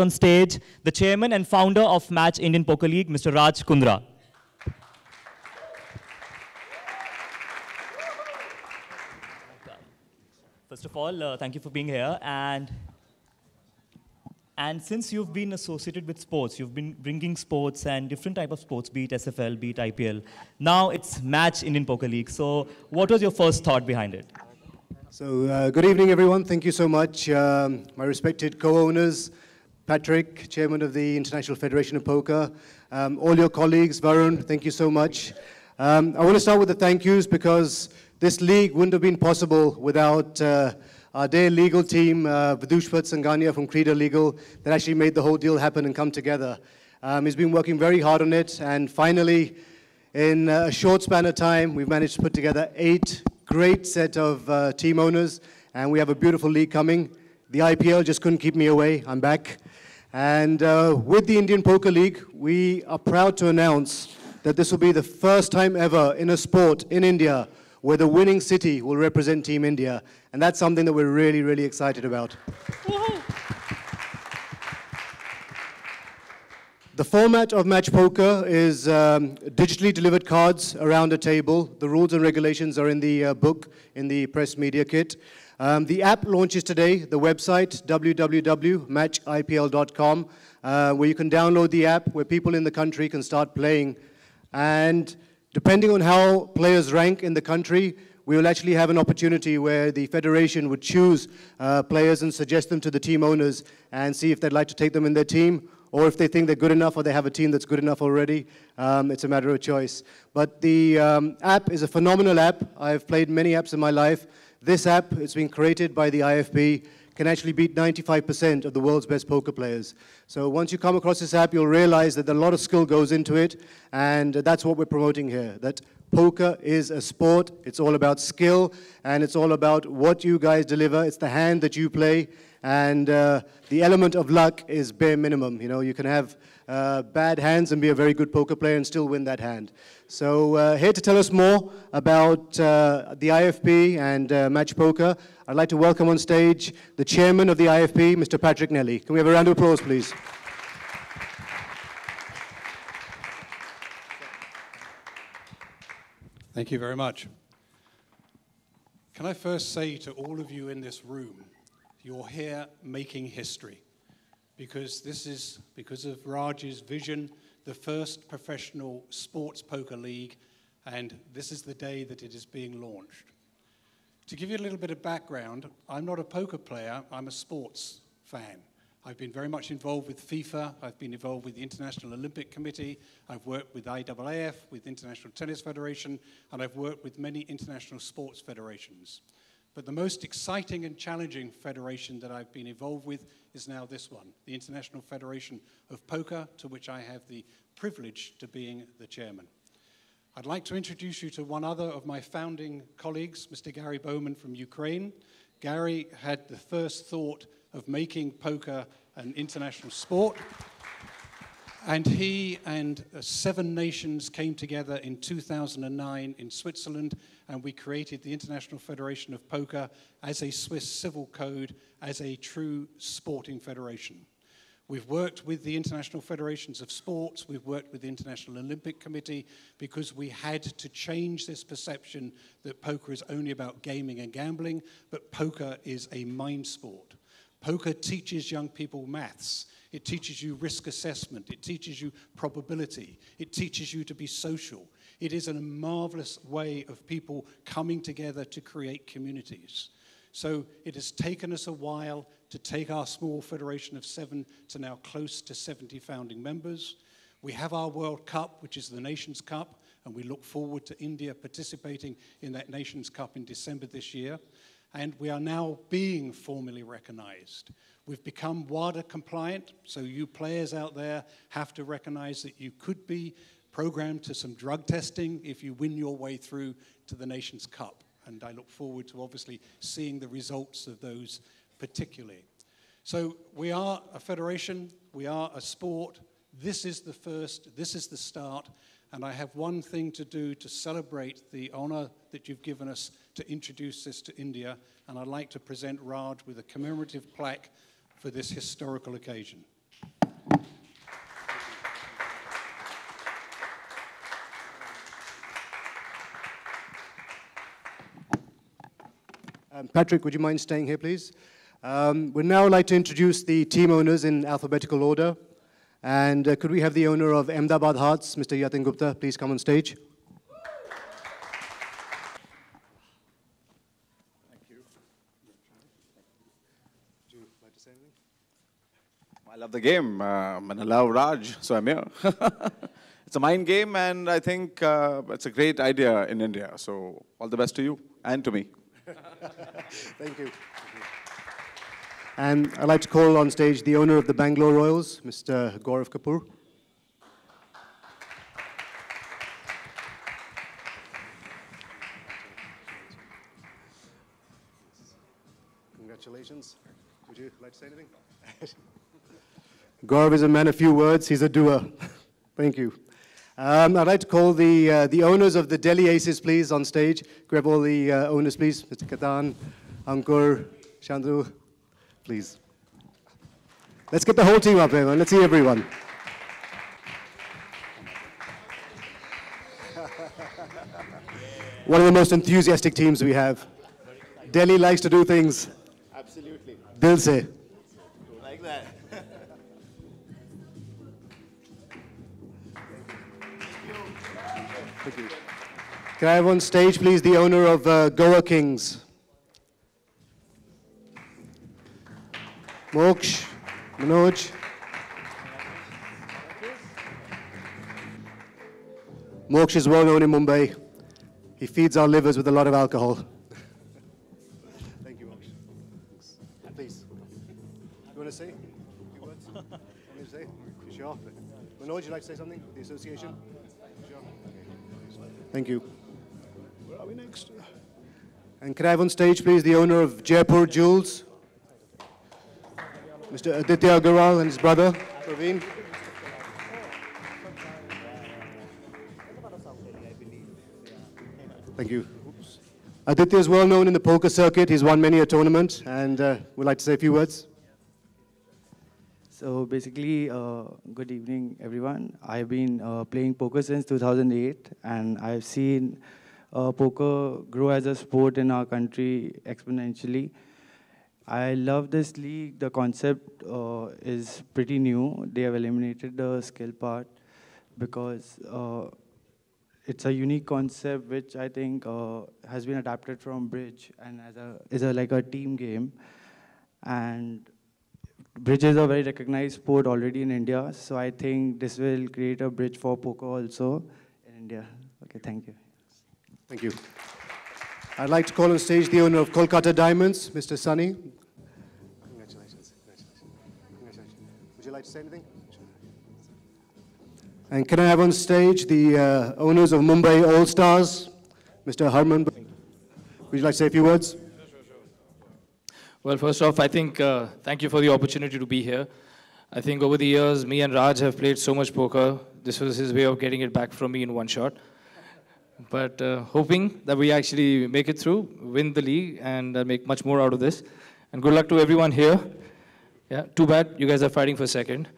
on stage the chairman and founder of Match Indian Poker League, Mr. Raj Kundra. First of all, thank you for being here. And since you've been associated with sports, you've been bringing sports and different type of sports, be it SFL, be it IPL. Now it's Match Indian Poker League. So what was your first thought behind it? So good evening, everyone. Thank you so much. My respected co-owners, Patrick, Chairman of the International Federation of Poker, all your colleagues, Varun, thank you so much. I want to start with the thank yous because this league wouldn't have been possible without our dear legal team, Vidushpat Sangania from Creda Legal, that actually made the whole deal happen and come together. He's been working very hard on it, and finally, in a short span of time, we've managed to put together 8 great set of team owners, and we have a beautiful league coming. The IPL just couldn't keep me away. I'm back. And with the Indian Poker League, we are proud to announce that this will be the first time ever in a sport in India where the winning city will represent Team India. And that's something that we're really, really excited about. The format of Match Poker is digitally delivered cards around a table. The rules and regulations are in the book, in the press media kit. The app launches today, the website, www.matchipl.com, where you can download the app, where people in the country can start playing. And depending on how players rank in the country, we will actually have an opportunity where the federation would choose players and suggest them to the team owners and see if they'd like to take them in their team, or if they think they're good enough or they have a team that's good enough already. It's a matter of choice. But the app is a phenomenal app. I've played many apps in my life. This app, it's been created by the IFB, can actually beat 95% of the world's best poker players. So once you come across this app, you'll realize that a lot of skill goes into it, and that's what we're promoting here, that poker is a sport. It's all about skill, and it's all about what you guys deliver. It's the hand that you play, and the element of luck is bare minimum. You know, you can have bad hands and be a very good poker player and still win that hand. So here to tell us more about the IFB and Match Poker, I'd like to welcome on stage the chairman of the IFB, Mr. Patrick Nelly. Can we have a round of applause, please? Thank you very much. Can I first say to all of you in this room, you're here making history, because this is, because of Raj's vision, the first professional sports poker league, and this is the day that it is being launched. To give you a little bit of background, I'm not a poker player, I'm a sports fan. I've been very much involved with FIFA, I've been involved with the International Olympic Committee, I've worked with IAAF, with the International Tennis Federation, and I've worked with many international sports federations. But the most exciting and challenging federation that I've been involved with is now this one, the International Federation of Poker, to which I have the privilege to being the chairman. I'd like to introduce you to one other of my founding colleagues, Mr. Gary Bowman from Ukraine. Gary had the first thought of making poker an international sport. And he and 7 nations came together in 2009 in Switzerland, and we created the International Federation of Poker as a Swiss civil code, as a true sporting federation. We've worked with the International Federations of Sports, we've worked with the International Olympic Committee, because we had to change this perception that poker is only about gaming and gambling, but poker is a mind sport. Poker teaches young people maths. It teaches you risk assessment. It teaches you probability. It teaches you to be social. It is a marvelous way of people coming together to create communities. So it has taken us a while to take our small federation of 7 to now close to 70 founding members. We have our World Cup, which is the Nations Cup, and we look forward to India participating in that Nations Cup in December this year. And we are now being formally recognized. We've become WADA compliant, so you players out there have to recognize that you could be programmed to some drug testing if you win your way through to the Nations Cup. And I look forward to obviously seeing the results of those particularly. So we are a federation, we are a sport. This is the first, this is the start. And I have one thing to do to celebrate the honor that you've given us to introduce this to India, and I'd like to present Raj with a commemorative plaque for this historical occasion. Patrick, would you mind staying here, please? We'd now like to introduce the team owners in alphabetical order. And could we have the owner of Ahmedabad Hearts, Mr. Yatin Gupta, please come on stage? Thank you. Would you like to say anything? I love the game, and I love Raj, so I'm here. It's a mind game, and I think it's a great idea in India. So all the best to you and to me. Thank you. And I'd like to call on stage the owner of the Bangalore Royals, Mr. Gaurav Kapoor. Congratulations. Would you like to say anything? Gaurav is a man of few words. He's a doer. Thank you. I'd like to call the owners of the Delhi Aces, please, on stage. Grab all the owners, please. Mr. Katan, Ankur, Chandru, please. Let's get the whole team up, everyone. Let's see everyone. One of the most enthusiastic teams we have. Delhi likes to do things. Absolutely. Dil se. Like that. Thank you. Can I have on stage, please, the owner of Goa Kings? Moksh, Manoj. Moksh is well known in Mumbai. He feeds our livers with a lot of alcohol. Thank you, Moksh. Please. You want to say a few words? Want me to say? Sure. Manoj, would you like to say something? The association? Sure. Thank you. Where are we next? And can I have on stage, please, the owner of Jaipur Jewels, Mr. Aditya Agarwal and his brother, Praveen. Thank you. Aditya is well known in the poker circuit. He's won many a tournament and would like to say a few words. So basically, good evening, everyone. I've been playing poker since 2008, and I've seen poker grow as a sport in our country exponentially. I love this league. The concept is pretty new. They have eliminated the skill part because it's a unique concept which I think has been adapted from bridge and is like a team game. And bridge is a very recognized sport already in India, so I think this will create a bridge for poker also in India. Okay, thank you. Thank you. I'd like to call on stage the owner of Kolkata Diamonds, Mr. Sunny. Congratulations. Congratulations. Would you like to say anything? And can I have on stage the owners of Mumbai All Stars, Mr. Harman? Would you like to say a few words? Well, first off, I think thank you for the opportunity to be here. I think over the years, me and Raj have played so much poker. This was his way of getting it back from me in one shot. But hoping that we actually make it through, win the league, and make much more out of this. And good luck to everyone here. Yeah, too bad you guys are fighting for second.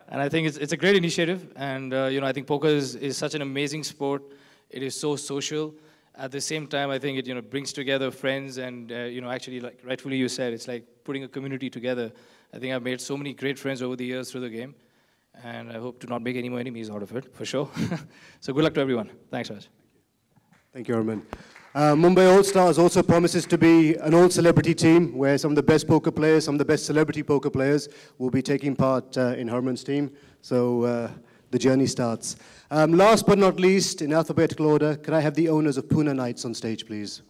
And I think it's a great initiative. And I think poker is such an amazing sport. It is so social. At the same time, I think it brings together friends and actually, like rightfully you said, it's like putting a community together. I think I've made so many great friends over the years through the game, and I hope to not make any more enemies out of it, for sure. So good luck to everyone. Thanks, Raj. Thank you, Arman. Mumbai All Stars also promises to be an all-celebrity team where some of the best poker players, some of the best celebrity poker players will be taking part in Harman's team. So the journey starts. Last but not least, in alphabetical order, can I have the owners of Pune Knights on stage, please?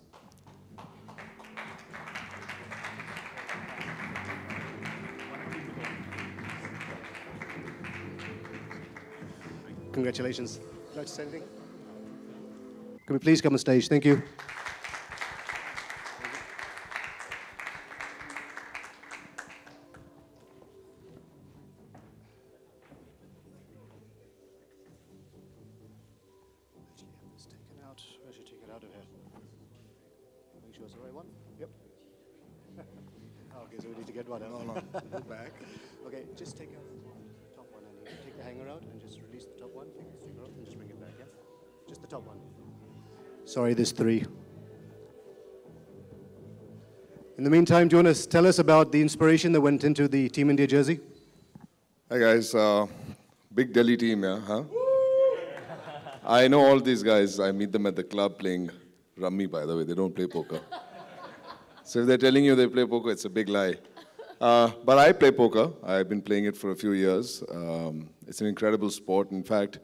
Congratulations. Would you like to say anything? Can we please come on stage? Thank you. I should take it out of here. Make sure it's the right one. Yep. Okay, so we need to get one out. No, go back. Okay, just take out the top one and you take the hanger out and just release the top one. Take the sticker out and just bring it back, yeah? Just the top one. Sorry, there's three. In the meantime, do you want to tell us about the inspiration that went into the Team India jersey? Hi guys, big Delhi team, yeah, huh? I know all these guys. I meet them at the club playing rummy, by the way. They don't play poker. So if they're telling you they play poker, it's a big lie. But I play poker. I've been playing it for a few years. It's an incredible sport. In fact,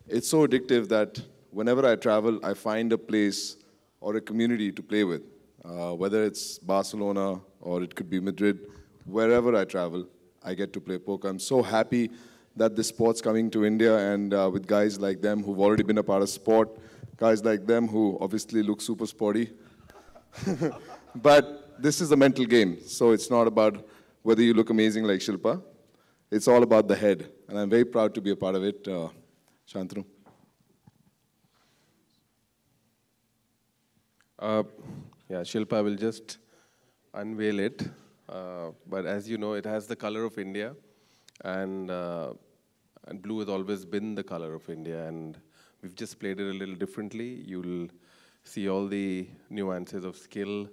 it's so addictive that whenever I travel, I find a place or a community to play with. Whether it's Barcelona or it could be Madrid, wherever I travel, I get to play poker. I'm so happy that this sport's coming to India, and with guys like them who've already been a part of sport, guys like them who obviously look super sporty. But this is a mental game, so it's not about whether you look amazing like Shilpa. It's all about the head, and I'm very proud to be a part of it. Shantanu. Yeah, Shilpa will just unveil it. But as you know, it has the color of India, and blue has always been the color of India, and we've just played it a little differently. You'll see all the nuances of skill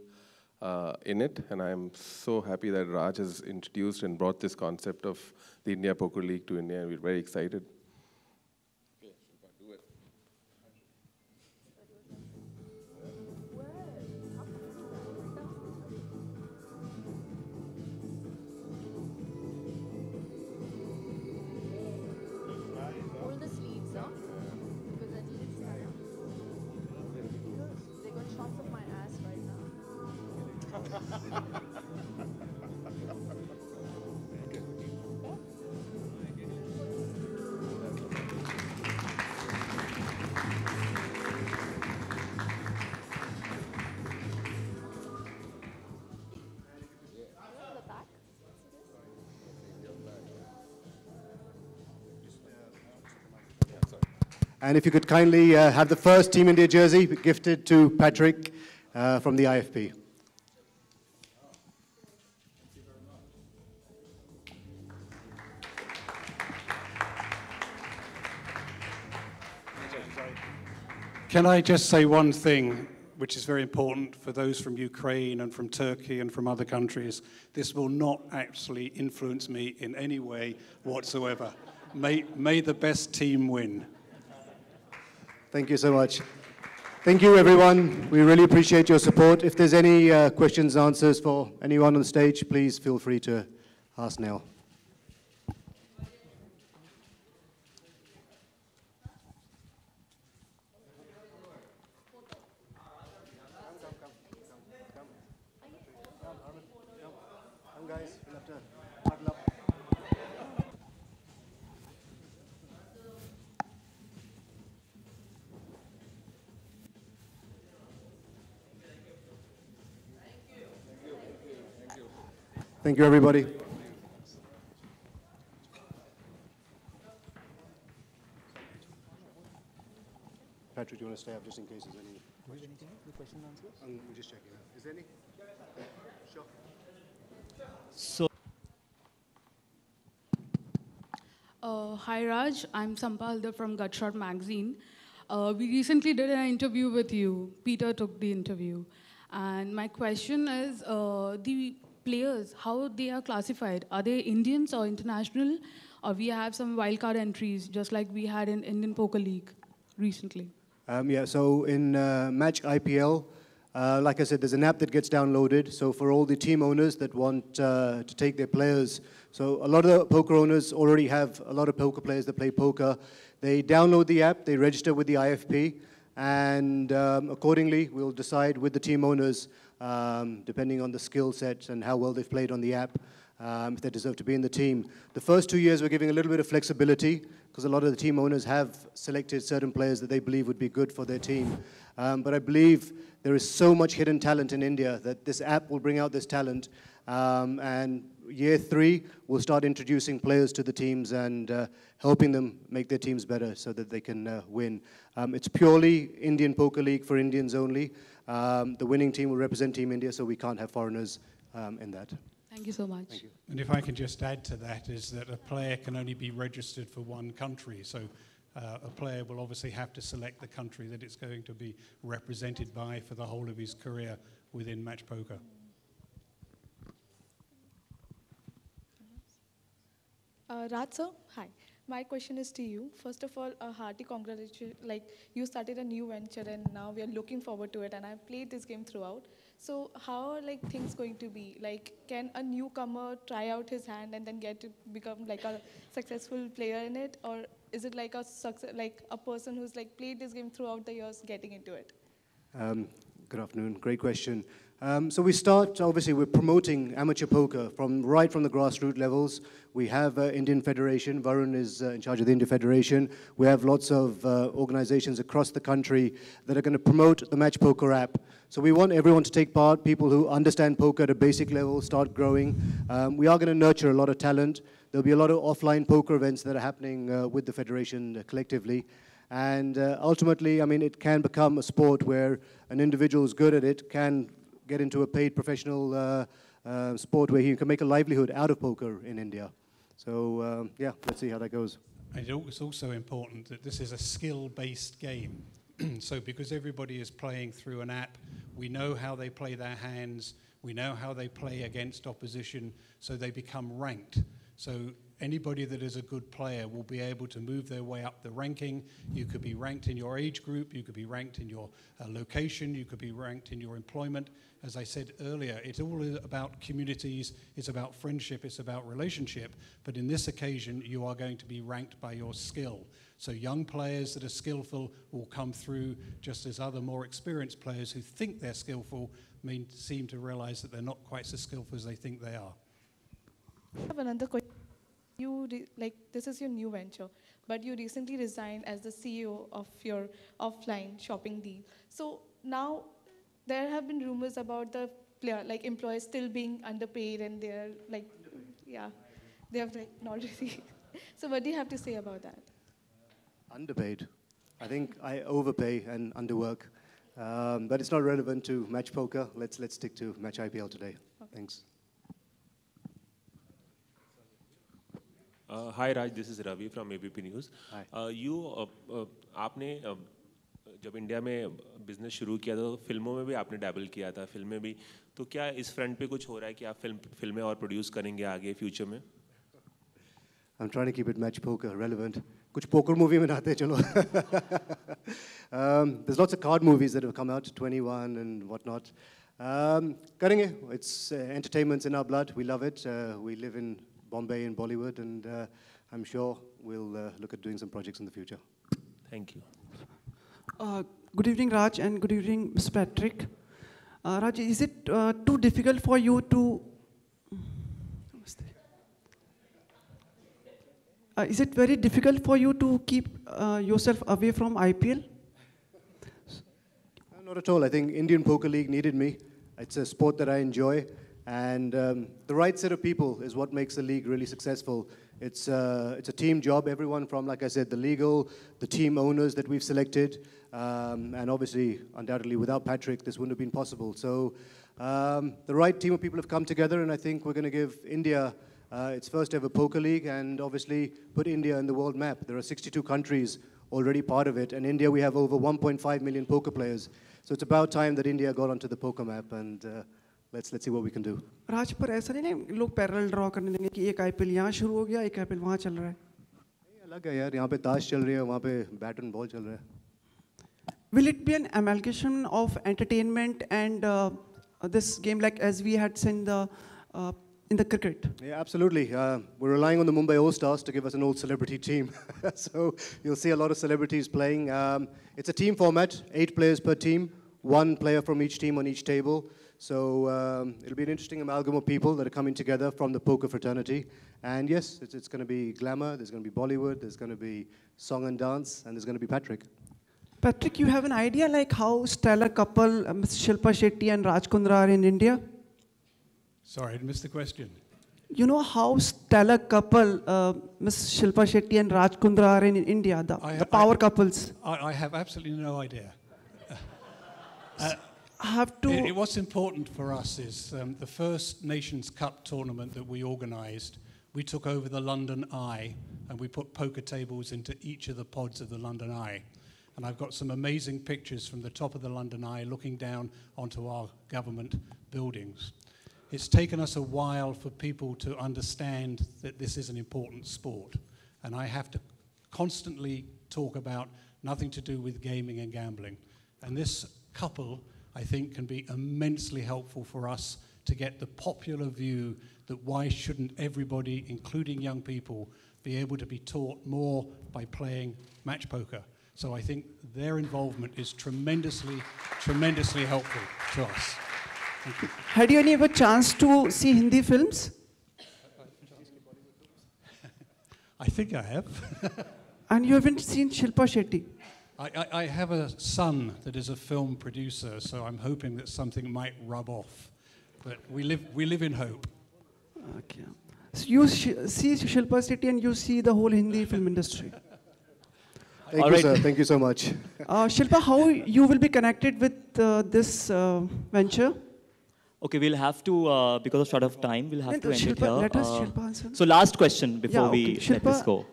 in it, and I'm so happy that Raj has introduced and brought this concept of the India Poker League to India, and we're very excited. Hold the sleeves, huh? Because I need it to stand up. They got shots of my ass right now. And if you could kindly have the first Team India jersey gifted to Patrick from the IFP. Can I just say one thing, which is very important for those from Ukraine and from Turkey and from other countries? This will not actually influence me in any way whatsoever. May the best team win. Thank you so much. Thank you, everyone. We really appreciate your support. If there's any questions, answers for anyone on the stage, please feel free to ask now. Come, guys. You'll have to huddle up. Thank you, everybody. Patrick, do you want to stay up just in case there's any questions? The question and answers? We're just checking. Is there any? Sure. So, Hi Raj, I'm Sampalda from Gutshot magazine. We recently did an interview with you. Peter took the interview. And my question is, the players, how they are classified? Are they Indians or international? Or we have some wildcard entries, just like we had in Indian Poker League recently? Yeah, so in Match IPL, like I said, there's an app that gets downloaded. So for all the team owners that want to take their players, so a lot of the poker owners already have a lot of poker players that play poker. They download the app, they register with the IFP, and accordingly, we'll decide with the team owners, depending on the skill set and how well they've played on the app, if they deserve to be in the team. The first 2 years, we're giving a little bit of flexibility, because a lot of the team owners have selected certain players that they believe would be good for their team. But I believe there is so much hidden talent in India that this app will bring out this talent. And year 3, we'll start introducing players to the teams and helping them make their teams better so that they can win. It's purely Indian Poker League for Indians only. The winning team will represent Team India, so we can't have foreigners in that. Thank you so much. Thank you. And if I can just add to that, is that a player can only be registered for one country. So a player will obviously have to select the country that it's going to be represented by for the whole of his career within match poker. Raj sir, hi. My question is to you. First of all, a hearty congratulations. Like you started a new venture, and now we are looking forward to it. And I've played this game throughout. So how are like things going to be? Like, can a newcomer try out his hand and then get to become like a successful player in it, or is it like a success, like a person who's like played this game throughout the years getting into it? Good afternoon. Great question. So we start, obviously, we're promoting amateur poker right from the grassroots levels. We have Indian Federation. Varun is in charge of the Indian Federation. We have lots of organizations across the country that are going to promote the Match Poker app. So we want everyone to take part, people who understand poker at a basic level, start growing. We are going to nurture a lot of talent. There'll be a lot of offline poker events that are happening with the Federation collectively. And ultimately, I mean, it can become a sport where an individual who's good at it can get into a paid professional sport where he can make a livelihood out of poker in India. So, yeah, let's see how that goes. And it's also important that this is a skill-based game. So because everybody is playing through an app, we know how they play their hands, we know how they play against opposition, so they become ranked. So anybody that is a good player will be able to move their way up the ranking. You could be ranked in your age group, you could be ranked in your location, you could be ranked in your employment. As I said earlier, it's all about communities, it's about friendship, it's about relationship. But in this occasion, you are going to be ranked by your skill. So young players that are skillful will come through, just as other more experienced players who think they're skillful may seem to realize that they're not quite so skillful as they think they are. I have another question. This is your new venture, but you recently resigned as the CEO of your offline shopping deal. So now there have been rumors about the employees still being underpaid, and they're like, yeah, they have like not really. So what do you have to say about that? Underpaid. I think I overpay and underwork, but it's not relevant to match poker. Let's stick to match IPL today. Okay. Thanks. Hi Raj, this is Ravi from ABP News. Hi. आपने जब India में business शुरू किया तो फिल्मों में भी आपने डैबल किया था, फिल्में भी, तो क्या इस फ्रंट पे कुछ हो रहा है कि आप फिल्में और प्रोड्यूस करेंगे आगे फ्यूचर में? I'm trying to keep it match poker relevant. कुछ poker movie में आते हैं चलो. There's lots of card movies that have come out, 21 and whatnot. करेंगे. It's entertainment's in our blood. We love it. We live in Bombay and Bollywood, and I'm sure we'll look at doing some projects in the future. Thank you. Good evening, Raj, and good evening, Mr. Patrick. Raj, is it too difficult for you to... is it very difficult for you to keep yourself away from IPL? Not at all. I think Indian Poker League needed me. It's a sport that I enjoy. And the right set of people is what makes the league really successful. It's a team job. Everyone from, like I said, the legal, the team owners that we've selected, and obviously, undoubtedly, without Patrick, this wouldn't have been possible. So the right team of people have come together, and I think we're going to give India its first ever poker league, and obviously put India in the world map. There are 62 countries already part of it, and India, we have over 1.5 million poker players. So it's about time that India got onto the poker map, and let's see what we can do. राज, पर ऐसा नहीं है लोग parallel draw करने देंगे कि एक IPL यहाँ शुरू हो गया, एक आईपीएल वहाँ चल रहा है. अलग है यार, यहाँ पे ताश चल रही है, वहाँ पे बैट एंड बॉल चल रहा है. Will it be an amalgamation of entertainment and this game, like as we had seen in the cricket? Yeah, absolutely. We're relying on the Mumbai All-Stars to give us an old celebrity team. So you'll see a lot of celebrities playing. It's a team format, 8 players per team, 1 player from each team on each table. So it'll be an interesting amalgam of people that are coming together from the poker fraternity. And yes, it's going to be glamour, there's going to be Bollywood, there's going to be song and dance, and there's going to be Patrick. Patrick, you have an idea like how stellar couple Ms. Shilpa Shetty and Raj Kundra are in India? Sorry, I missed the question. You know how stellar couple Ms. Shilpa Shetty and Raj Kundra are in India, the power couples? I have absolutely no idea. What's important for us is the first Nations Cup tournament that we organised, we took over the London Eye and we put poker tables into each of the pods of the London Eye. And I've got some amazing pictures from the top of the London Eye looking down onto our government buildings. it's taken us a while for people to understand that this is an important sport. And I have to constantly talk about nothing to do with gaming and gambling. And this couple, I think, can be immensely helpful for us to get the popular view that why shouldn't everybody, including young people, be able to be taught more by playing match poker. So I think their involvement is tremendously, tremendously helpful to us. Thank you. Had you any ever chance to see Hindi films? I think I have. And you haven't seen Shilpa Shetty? I have a son that is a film producer, so I'm hoping that something might rub off. But we live in hope. Okay. So you see Shilpa Shetty and you see the whole Hindi film industry. Thank you, sir. Thank you so much. Shilpa, how you will be connected with this venture? Okay, we'll have to, because of short of time, we'll have to end it here. Let us Shilpa answer. So last question before we let this go.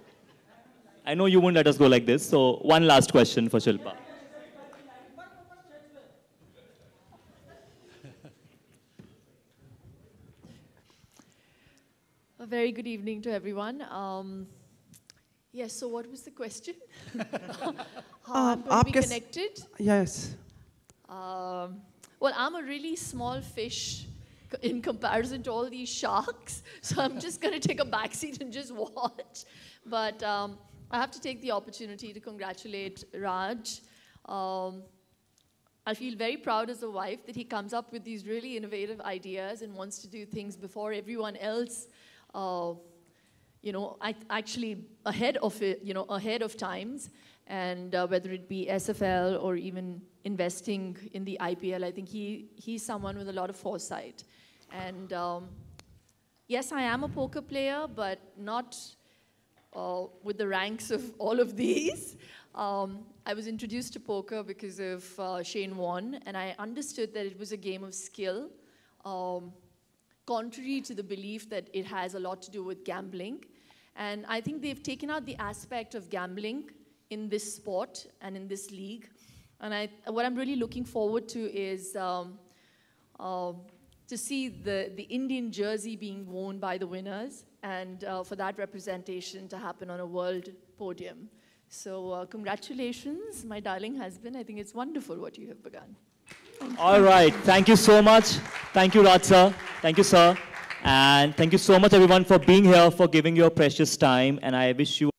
I know you won't let us go like this, so one last question for Shilpa. A very good evening to everyone. Yes, so what was the question? How I'm going to be connected? Yes. Well, I'm a really small fish in comparison to all these sharks, so I'm just going to take a backseat and just watch. But I have to take the opportunity to congratulate Raj. I feel very proud as a wife that he comes up with these really innovative ideas and wants to do things before everyone else. You know, actually ahead of it, you know, ahead of times, and whether it be SFL or even investing in the IPL, I think he's someone with a lot of foresight. And yes, I am a poker player, but not with the ranks of all of these. I was introduced to poker because of Shane Warne, and I understood that it was a game of skill. Contrary to the belief that it has a lot to do with gambling. And I think they've taken out the aspect of gambling in this sport and in this league. And what I'm really looking forward to is to see the Indian jersey being worn by the winners and for that representation to happen on a world podium. So congratulations, my darling husband. I think it's wonderful what you have begun. All right. Thank you so much. Thank you, Raj sir. Thank you, sir. And thank you so much, everyone, for being here, for giving your precious time. And I wish you